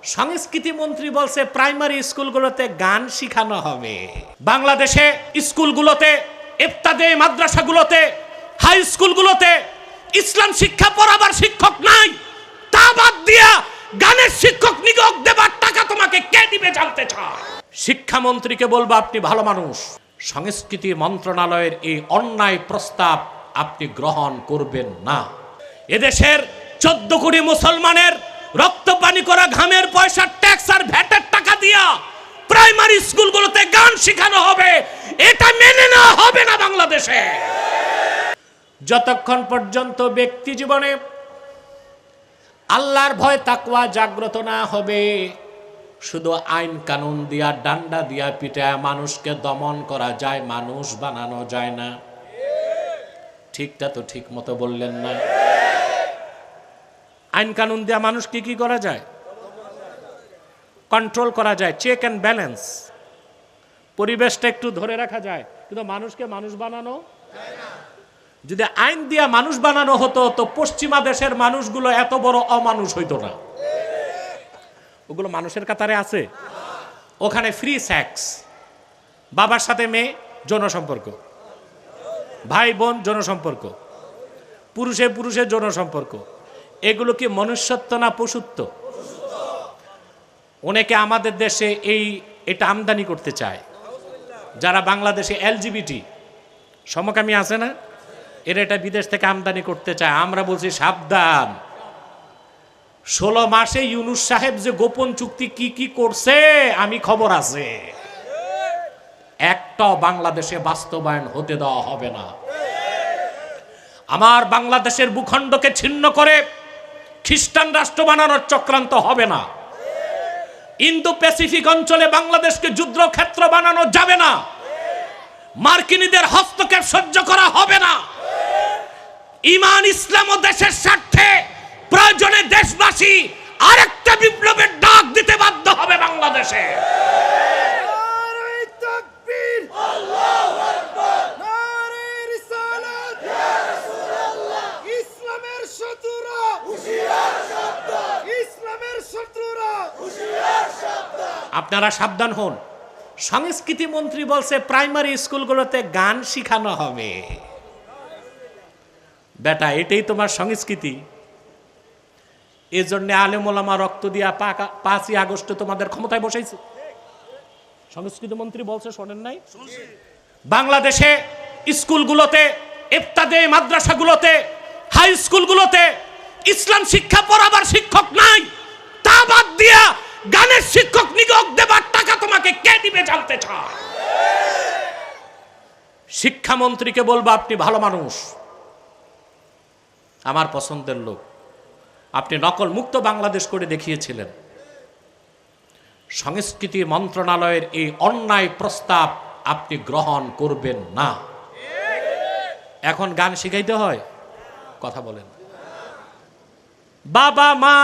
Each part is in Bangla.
সংস্কৃতি মন্ত্রী বলছে প্রাইমারি স্কুলগুলোতে গান শেখানো হবে। বাংলাদেশে স্কুলগুলোতে, ইফতাদে মাদ্রাসাগুলোতে, হাই স্কুলগুলোতে ইসলাম শিক্ষা পড়াবার শিক্ষক নাই। তা বাদ দিয়া গানের শিক্ষক নিয়োগ দেবার টাকা তোমাকে কে দিবে জানতে চায়। শিক্ষামন্ত্রীকে বলবো আপনি ভালো মানুষ, সংস্কৃতি মন্ত্রণালয়ের এই অন্যায় প্রস্তাব আপনি গ্রহণ করবেন না। এদেশের 14 কোটি মুসলমানের রক্ত পানি করা ঘামের পয়সা, ট্যাক্স আর ভ্যাটের টাকা দিয়া প্রাইমারি স্কুলগুলোতে গান শেখানো হবে, এটা মেনে নেওয়া হবে না বাংলাদেশে। যতক্ষণ পর্যন্ত ব্যক্তি জীবনে আল্লাহর ভয় তাকওয়া জাগ্রত না হবে, শুধু আইন কানুন দিয়া, ডান্ডা দিয়া পিটায় মানুষকে দমন করা যায়, মানুষ বানানো যায় না। ঠিকটা তো ঠিক মতো বললেন না? আইন কানুন দিয়া মানুষকে কি করা যায়? কন্ট্রোল করা যায়, চেক অ্যান্ড ব্যালেন্স, পরিবেশটা একটু ধরে রাখা যায়, কিন্তু মানুষকে মানুষ বানানো যায় না। যদি আইন দিয়া মানুষ বানানো হতো তো পশ্চিমা দেশের মানুষগুলো এত বড় অমানুষ হইতো না। ওগুলো মানুষের কাতারে আছে। ওখানে ফ্রি সেক্স, বাবার সাথে মেয়ে যৌন সম্পর্ক, ভাই বোন যৌন সম্পর্ক, পুরুষে পুরুষের যৌন সম্পর্ক, এগুলো কি মনুষ্যত্ব না পশুত্ব? অনেকে আমাদের দেশে এটা আমদানি করতে চায়। যারা বাংলাদেশে এলজিবিটি সমকামী আছে না, এরা এটা বিদেশ থেকে আমদানি করতে চায়। আমরা বলছি সাবধান। 16 মাসে ইউনূস সাহেব যে গোপন চুক্তি কি কি করছে আমি খবর আছে, একটাও বাংলাদেশে বাস্তবায়ন হতে দেওয়া হবে না। আমার বাংলাদেশের ভূখণ্ডকে ছিন্ন করে খ্রিস্টান রাষ্ট্র বানানোর চক্রান্ত হবে না। ইন্দো প্যাসিফিক অঞ্চলে বাংলাদেশকে যুদ্ধক্ষেত্র বানানো যাবে না। মার্কিনীদের হস্তক্ষেপ সহ্য করা হবে না। ঈমান ইসলাম ও দেশের স্বার্থে প্রয়োজনে দেশবাসী আরেকটা বিপ্লবের ডাক দিতে বাধ্য হবে বাংলাদেশে। আপনারা সাবধান হন। সংস্কৃতি মন্ত্রী বলছে প্রাইমারি স্কুলগুলোতে গান শেখানো হবে। বেটা, এটাই তোমার সংস্কৃতি? এই জন্য আলেম ওলামা রক্ত দিয়া 5ই আগস্ট তোমাদের ক্ষমতায় বসাইছে। সংস্কৃতি মন্ত্রী বলছে, শোনেন নাই? বাংলাদেশে স্কুলগুলোতে, ইফতাদে মাদ্রাসাগুলোতে, হাই স্কুলগুলোতে ইসলাম শিক্ষা পড়াবার শিক্ষক নাই। তা বাদ দিয়া গানের শিক্ষক নিয়োগ দেবার টাকা তোমাকে কে দিবে জানতে চায়। শিক্ষামন্ত্রীকে বলবো আপনি ভালো মানুষ, আমার পছন্দের লোক। আপনি নকল মুক্ত বাংলাদেশ করে দেখিয়েছিলেন। সংস্কৃতি মন্ত্রণালয়ের এই অন্যায় প্রস্তাব আপনি গ্রহণ করবেন না। এখন গান শিখাইতে হয়? কথা বলেন। বাবা মা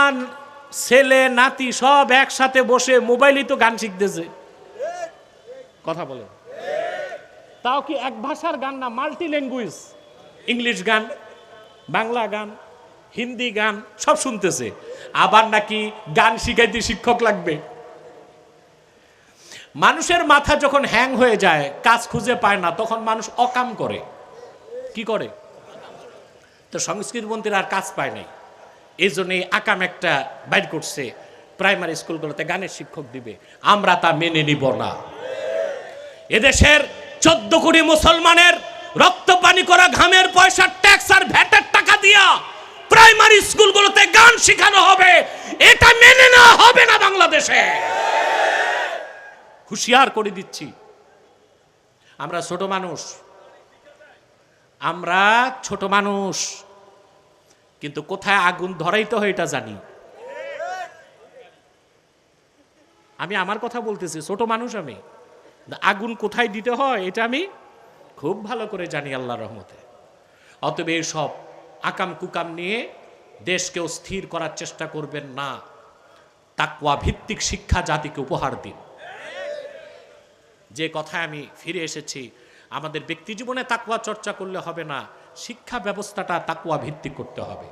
ছেলে নাতি সব একসাথে বসে মোবাইলই তো গান শিখতেছে। কথা বলেন। তাও কি এক ভাষার গান না, মাল্টি ল্যাঙ্গুয়েজ, ইংলিশ গান, বাংলা গান, হিন্দি গান সব শুনতেছে। আবার নাকি গান শিখাইতে শিক্ষক লাগবে। মানুষের মাথা যখন হ্যাং হয়ে যায়, কাজ খুঁজে পায় না, তখন মানুষ অকাম করে। কি করে? তো সংস্কৃতি মন্ত্রীর আর কাজ পায় নাই, এই জন্য আকাম একটা বাইর করছে, প্রাইমারি স্কুলগুলোতে গানের শিক্ষক দিবে। আমরা তা মেনে নিব না। এদেশের 14 কোটি মুসলমানের রক্ত পানি করা ঘামের পয়সা, ট্যাক্স আর ভ্যাটের টাকা দিয়া প্রাইমারি স্কুলগুলোতে গান শেখানো হবে, এটা মেনে নেওয়া হবে না বাংলাদেশে। হুঁশিয়ার করে দিচ্ছি। আমরা ছোট মানুষ, আমরা ছোট মানুষ, কিন্তু কোথায় আগুন ধরাইতে হয় এটা জানি। আমি আমার কথা বলতেছি, ছোট মানুষ আমি, আগুন কোথায় দিতে হয় এটা আমি খুব ভালো করে জানি আল্লাহর রহমতে। অতএব এই সব আকাম কুকাম নিয়ে দেশকে স্থির করার চেষ্টা করবেন না। তাকওয়া ভিত্তিক শিক্ষা জাতিকে উপহার দিন। যে কথায় আমি ফিরে এসেছি, আমাদের ব্যক্তি জীবনে তাকওয়া চর্চা করলে হবে না, শিক্ষা ব্যবস্থাটা তাকওয়া ভিত্তিক করতে হবে।